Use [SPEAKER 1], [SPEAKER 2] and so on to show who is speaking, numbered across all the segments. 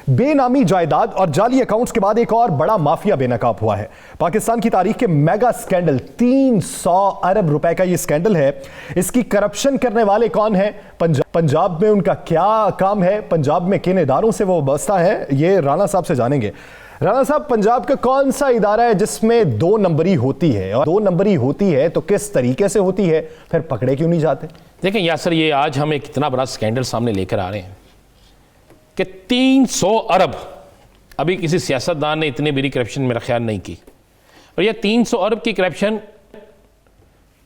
[SPEAKER 1] बेनामी जायदाद और जाली अकाउंट्स के बाद एक और बड़ा माफिया बेनकाब हुआ है। पाकिस्तान की तारीख के मेगा स्कैंडल, 300 अरब रुपए का यह स्कैंडल है। इसकी करप्शन करने वाले कौन है, पंजाब में उनका क्या काम है, पंजाब में किन इदारों से वो वाबस्ता है, ये राणा साहब से जानेंगे। राणा साहब, पंजाब का कौन सा इदारा है जिसमें 2 नंबरी होती है, और 2 नंबरी होती है तो किस तरीके से होती है, फिर पकड़े क्यों नहीं जाते?
[SPEAKER 2] देखें यासर, ये आज हम एक इतना बड़ा स्कैंडल सामने लेकर आ रहे हैं कि 300 अरब, अभी किसी सियासतदान ने इतनी बड़ी करप्शन मेरा ख्याल नहीं की। और ये 300 अरब की करप्शन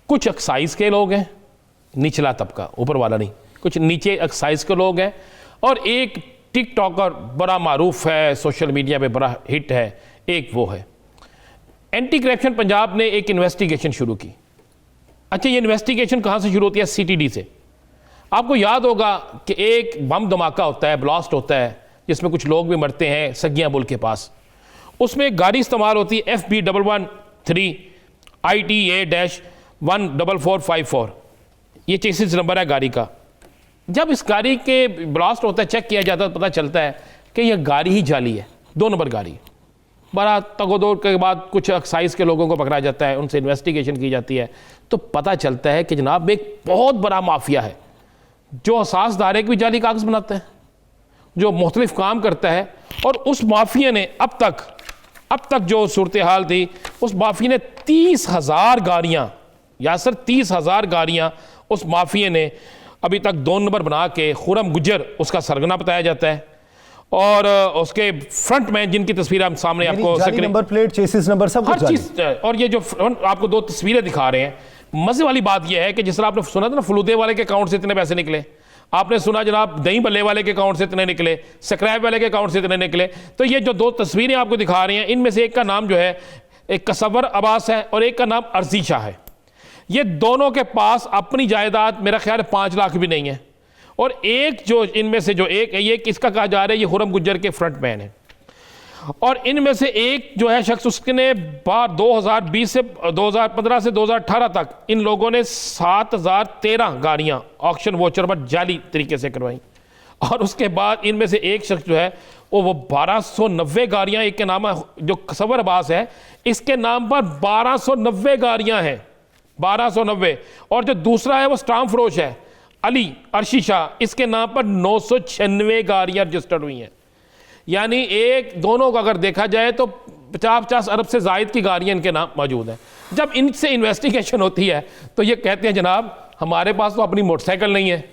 [SPEAKER 2] कुछ एक्साइज के लोग हैं, निचला तबका, ऊपर वाला नहीं, कुछ नीचे एक्साइज के लोग हैं, और एक टिकटॉकर बड़ा मारूफ है, सोशल मीडिया पे बड़ा हिट है, एक वो है। एंटी करप्शन पंजाब ने एक इन्वेस्टिगेशन शुरू की। अच्छा, ये इन्वेस्टिगेशन कहाँ से शुरू होती है? सीटीडी से। आपको याद होगा कि एक बम धमाका होता है, ब्लास्ट होता है, जिसमें कुछ लोग भी मरते हैं सगियां बुल के पास। उसमें एक गाड़ी इस्तेमाल होती है FB113 ITA-14454, ये चेसिस नंबर है गाड़ी का। जब इस गाड़ी के ब्लास्ट होता है, चेक किया जाता है, तो पता चलता है कि यह गाड़ी ही जाली है, 2 नंबर गाड़ी। बड़ा तगोदोड़ के बाद कुछ एक्साइज के लोगों को पकड़ा जाता है, उनसे इन्वेस्टिगेशन की जाती है, तो पता चलता है कि जनाब एक बहुत बड़ा माफिया है जो असास दायरे के भी जाली कागज बनाता है, जो मुख्तलिफ काम करता है। और उस माफिया ने अब तक जो सूरत हाल थी, उस माफिया ने 30,000 गाड़ियाँ, या सर 30,000 गाड़ियाँ उस माफिया ने अभी तक 2 नंबर बना के, खुरम गुज्जर उसका सरगना बताया जाता है, और उसके फ्रंट में जिनकी तस्वीर हम सामने आपको
[SPEAKER 1] नंबर प्लेट, चेसिस नंबर, सब
[SPEAKER 2] हर चीज। और ये जो फ्रंट आपको 2 तस्वीरें दिखा रहे हैं, मजे वाली बात यह है कि जिस तरह आपने सुना था ना, फलूदे वाले के अकाउंट से इतने पैसे निकले, आपने सुना जनाब दही बल्ले वाले के अकाउंट से इतने निकले, स्क्रैप वाले के अकाउंट से इतने निकले। तो ये जो 2 तस्वीरें आपको दिखा रही हैं, इनमें से एक का नाम जो है एक कसवर अब्बास है और एक का नाम अर्जी शाह है। ये दोनों के पास अपनी जायदाद मेरा ख्याल 5 लाख भी नहीं है। और एक जो इनमें से जो एक है, ये किसका कहा जा रहा है, ये खुरम गुज्जर के फ्रंट मैन है। और इनमें से एक जो है शख्स, उसने 2020 से 2015 से 2018 तक इन लोगों ने 7013 गाड़ियां ऑक्शन वोचर पर जाली तरीके से करवाई। और उसके बाद इनमें से एक शख्स जो है वो 1290 गाड़ियां, एक के नाम है जो कसवर अब्बास है, इसके नाम पर 1290 गाड़ियां हैं, 1290। और जो दूसरा है वो स्टाम्प फरोश है, अली अर्शी शाह, इसके नाम पर 996 गाड़ियां रजिस्टर्ड हुई हैं। यानी एक दोनों का अगर देखा जाए तो 50 अरब से जायद की गाड़ियां इनके नाम मौजूद हैं। जब इनसे इन्वेस्टिगेशन होती है तो ये कहते हैं जनाब हमारे पास तो अपनी मोटरसाइकिल नहीं है,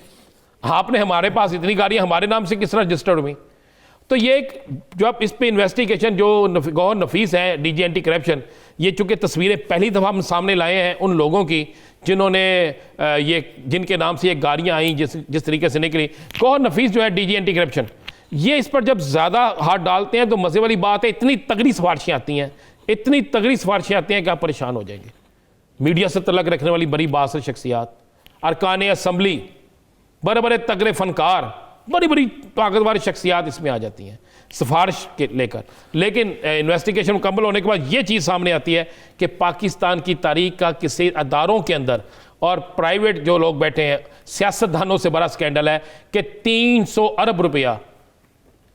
[SPEAKER 2] आपने हमारे पास इतनी गाड़ियां हमारे नाम से किस तरह रजिस्टर्ड हुई? तो ये एक जो आप इस पे इन्वेस्टिगेशन जो गौहर नफीस है डीजी एंटी करप्शन, ये चूंकि तस्वीरें पहली दफ़ा हम सामने लाए हैं उन लोगों की जिन्होंने ये जिनके नाम से ये गाड़ियाँ आई, जिस तरीके से निकली। गौहर नफीस जो है डीजी एंटी करप्शन, ये इस पर जब ज़्यादा हाथ डालते हैं तो मज़े वाली बात है, इतनी तगड़ी सिफारिशें आती हैं, इतनी तगड़ी सिफारिशें आती हैं कि आप परेशान हो जाएंगे। मीडिया से तल्लुक़ रखने वाली बड़ी बासर शख्सियात, अरकान असम्बली, बड़े बड़े तगड़े फनकार, बड़ी बड़ी ताकतवर शख्सियात इसमें आ जाती हैं सिफारिश के लेकर। लेकिन इन्वेस्टिगेशन मुकम्मल होने के बाद ये चीज़ सामने आती है कि पाकिस्तान की तारीख का किसी अदारों के अंदर और प्राइवेट जो लोग बैठे हैं सियासतदानों से बड़ा स्कैंडल है कि 300 अरब रुपया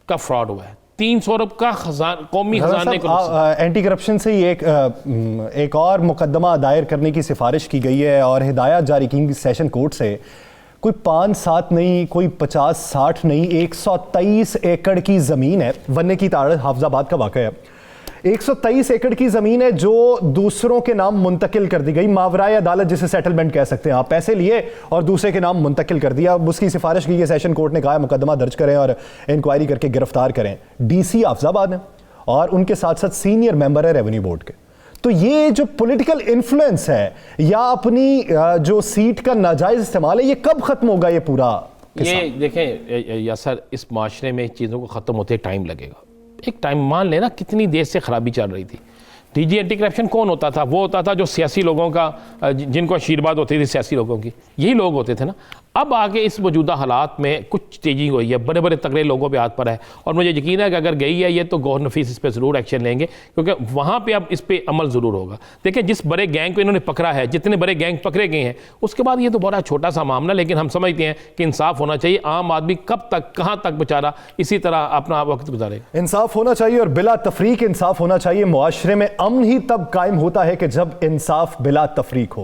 [SPEAKER 2] का फ्रॉड हुआ है। 300 अरब का कौमी खजाने को।
[SPEAKER 1] एंटी करप्शन से ही एक और मुकदमा दायर करने की सिफारिश की गई है और हिदायत जारी की सेशन कोर्ट से। कोई 5-7 नहीं, कोई 50-60 नहीं, 123 एकड़ की ज़मीन है। वन्ने की ताड़ हाफजाबाद का वाक़या है। 123 एकड़ की ज़मीन है जो दूसरों के नाम मुंतकिल कर दी गई, मावराए अदालत जिसे सेटलमेंट कह सकते हैं। आप पैसे लिए और दूसरे के नाम मुंतकिल कर दिया। उसकी सिफारिश की सेशन कोर्ट ने कहा मुकदमा दर्ज करें और इंक्वायरी करके गिरफ्तार करें। DC हाफजाबाद है और उनके साथ साथ सीनियर मेंबर है रेवेन्यू बोर्ड के। तो ये जो पॉलिटिकल इन्फ्लुएंस है या अपनी जो सीट का नाजायज इस्तेमाल है, ये कब खत्म होगा ये पूरा?
[SPEAKER 2] ये देखें या सर, इस माशरे में चीज़ों को ख़त्म होते टाइम लगेगा। एक टाइम मान लेना कितनी देर से खराबी चल रही थी। डीजी एंटी करप्शन कौन होता था? वो होता था जो सियासी लोगों का, जिनको आशीर्वाद होती थी सियासी लोगों की, यही लोग होते थे ना। अब आगे इस मौजूदा हालात में कुछ तेजी हुई है, बड़े बड़े तगड़े लोगों पे हाथ पर है, और मुझे यकीन है कि अगर गई है ये तो गौर नफीस इस पर ज़रूर एक्शन लेंगे, क्योंकि वहाँ पे अब इस पर अमल ज़रूर होगा। देखिए जिस बड़े गैंग को इन्होंने पकड़ा है, जितने बड़े गैंग पकड़े गए हैं, उसके बाद ये तो बड़ा छोटा सा मामला, लेकिन हम समझते हैं कि इंसाफ होना चाहिए। आम आदमी कब तक कहाँ तक बेचारा इसी तरह अपना वक्त गुजारेगा।
[SPEAKER 1] इंसाफ होना चाहिए और बिला तफरीक इंसाफ होना चाहिए। मुआशरे में अमन ही तब कायम होता है कि जब इंसाफ बिला तफरीक हो।